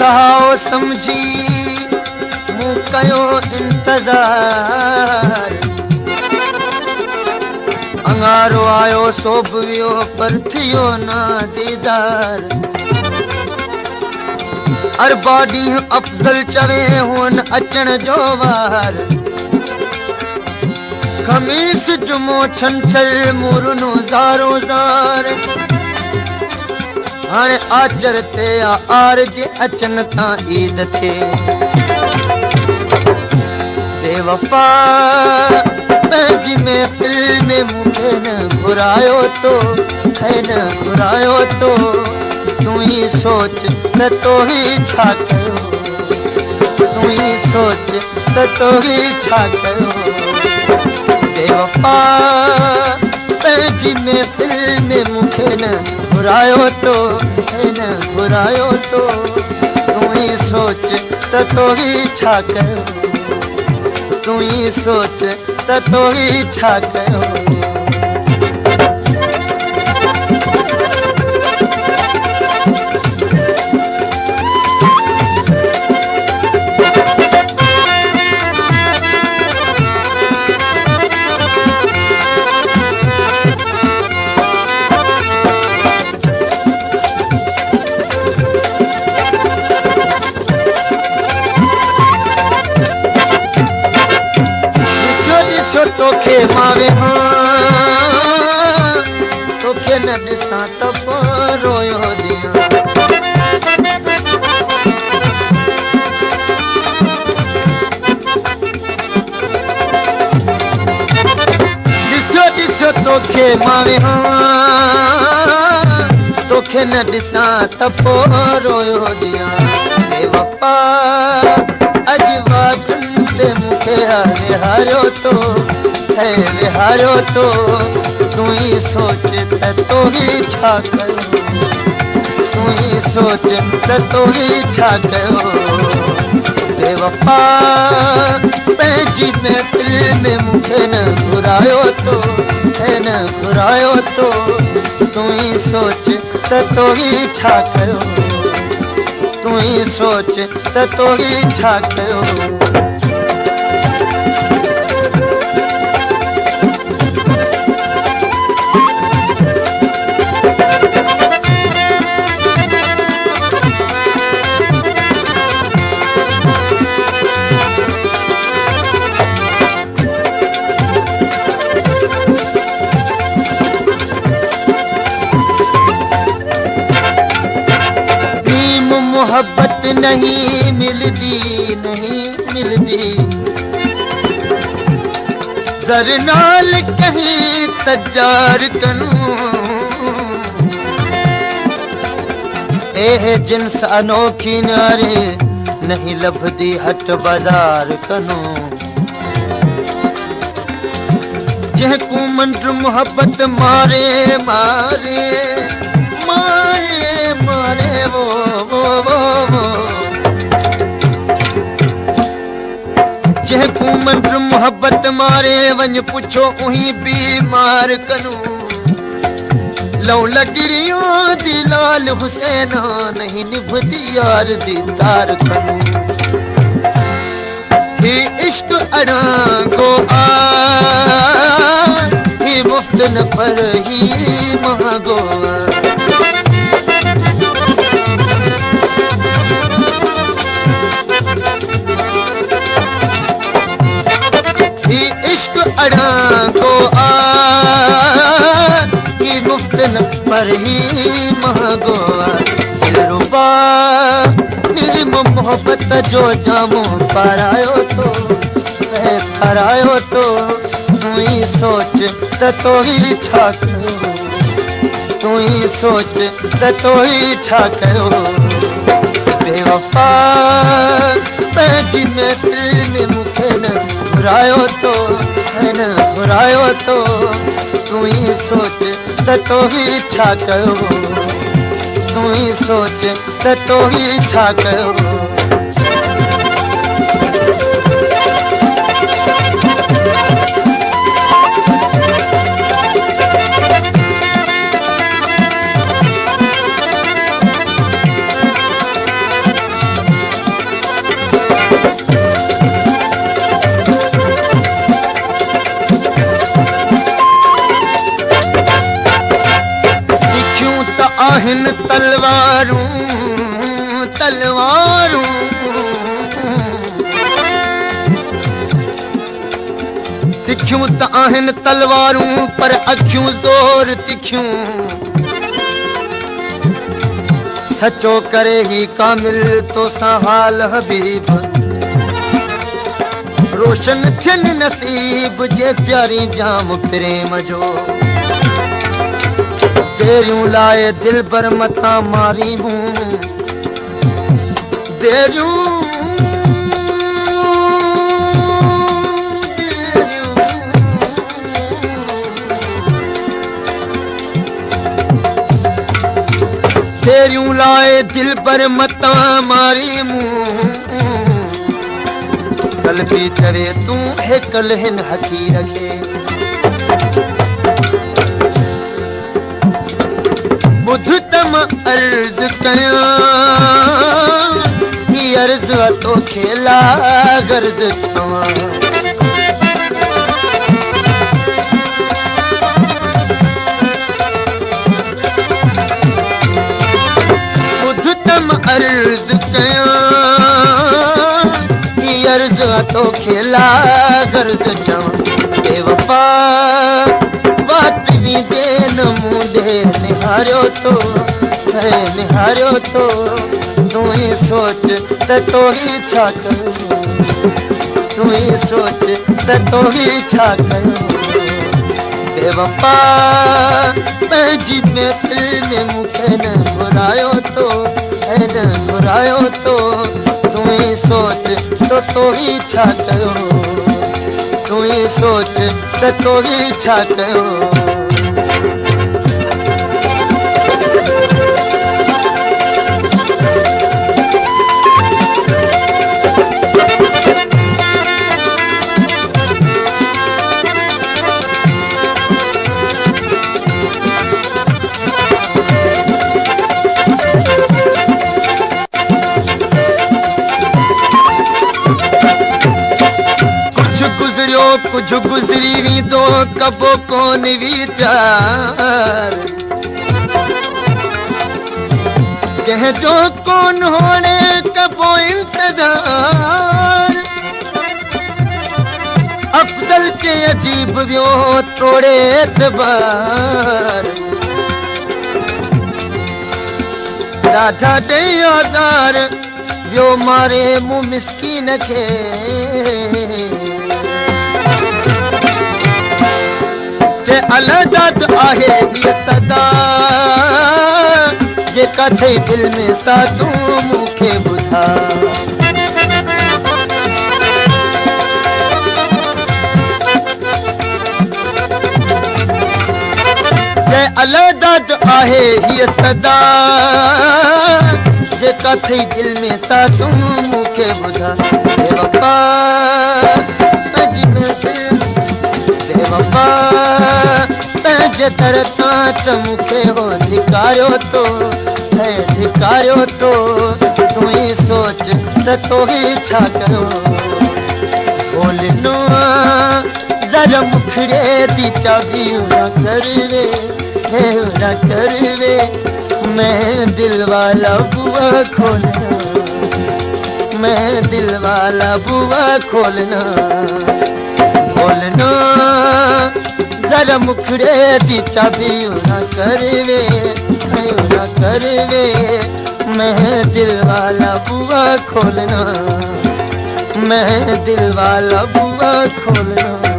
सहाओ समझी मूं कयो इंतज़ार अंगारो आयो सोभ वियो पर थियो ना दीदार अरबा ॾींहं अफ़ज़ल चवे हुन अचण जो वार खमीस जुमो छंछर मुरनो ज़ारो ज़ार हाणे आचर ते आर जे अचन तां ईद थे बेवफा पंहिंजी महफ़िल में मूंखे न घुरायो तो न घुरायो तो तूं ई सोच त तो ही छा कयो तूं ई सोच त तो ही छा कयो बेवफा पंहिंजी महफ़िल में मूंखे न घुरायो तो न घुरायो तो तूं ई सोच त तो ही छा कयो तूं ई सोच त तो ही छा कयो तोखे मावे हाँ तोखे न ॾिसां त पोइ रोयो ॾियां ॾिसो ॾिसो तोखे मावे हाँ तोखे न ॾिसां त पोइ रोयो ॾियां बेवफा अॼु वादनि ते मूंखे विहारियो तो विहारियो तो तूं ई सोच त तो ही छा कयो तूं ई सोच त तो ही छा कयो बेवफा पंहिंजी महफ़िल में मूंखे न घुरायो तो न घुरायो तो तूं ई सोच त तो ही छा कयो तूं ई सोच त तो ही छा कयो मोहब्बत नहीं मिलती ज़र नाल कहीं तजार करूं एह जिन्स अनोखी नारे नहीं लभदी हट बाजार करूं जंहिंकू मंड मोहब्बत मारे मारे मारे मारे वो जंहिंकू मंड मोहब्बत मारे वञ पुछो उही बीमार करूं लौ लॻड़ियों दी लाल हुसैना नहीं निभदी यार दी तार करूं ही इश्क अड़ांगो आ ही मुफ्त न पर ही महागो अड़ांगो आ की मुफ्त न पर ही महंगो दिलरुबा मेरी मोहब्बत जो जामो फरायो तो तूं ही सोच त तो ही छा कयो तूं ही सोच त तो ही छा कयो बेवफा पंहिंजी महफ़िल में मूंखे न घुरायो तो तूं ही सोच त तो ही छा कयो तूं ही सोच त तो ही छा कयो आहिनि तलवारूं तलवारूं तिखियूं त आहिनि तलवारूं पर अखियूं ज़ोर तिखियूं सचो करे ही कामिल तो सां हाल हबीब रोशन थियनि नसीब जे प्यारी जाम प्रेम जो देरियूं लाए दिल बर मता मारी हूं देरियूं देरियूं लाए दिल पर मता मारी मूं कल भी चवे तू है कल हिन हकीर खे बुध तम अर्ज कयां ही अर्ज तो खेला गर्ज छवां बुध तम अर्ज कयां ही अर्ज तो खेला गर्ज छवां बेवफा बात भी देन मुंडे निहारियो तो तू ही सोच त तो ही छा कयो तू ही सोच त तो ही छा कयो बेवफा पंहिंजी महफ़िल में मूंखे न घुरायो तो तू ही सोच त तो ही छा कयो तू ही सोच त तो ही छा कयो कुछ गुजरी भी दो कबो कौन विचार कह जो कौन होने कबो इंतजार अफजल के अजीब व्यो तोड़े एतबार ॾाढा ॾेई आज़ार व्यो मारे मुंह मिसकीन खे अलदद आहे ये सदा जे कथे दिल में सा तू मूंखे ॿुधा जे अलदद आहे ये सदा जे कथे दिल में सा तू मूंखे ॿुधा बेवफा बेवफा पंहिंजे दर तां त मूंखे हो धिकारियो तो तू ही सोच त तो ही छा कयो बोलनो जरा मुखड़े दी चाबी न करवे मैं दिल वाला बुआ खोलना बोलनो जरा मुखड़े दी चाबी न करवे मैं दिल वाला बुआ खोलना मैं दिल वाला बुआ खोलना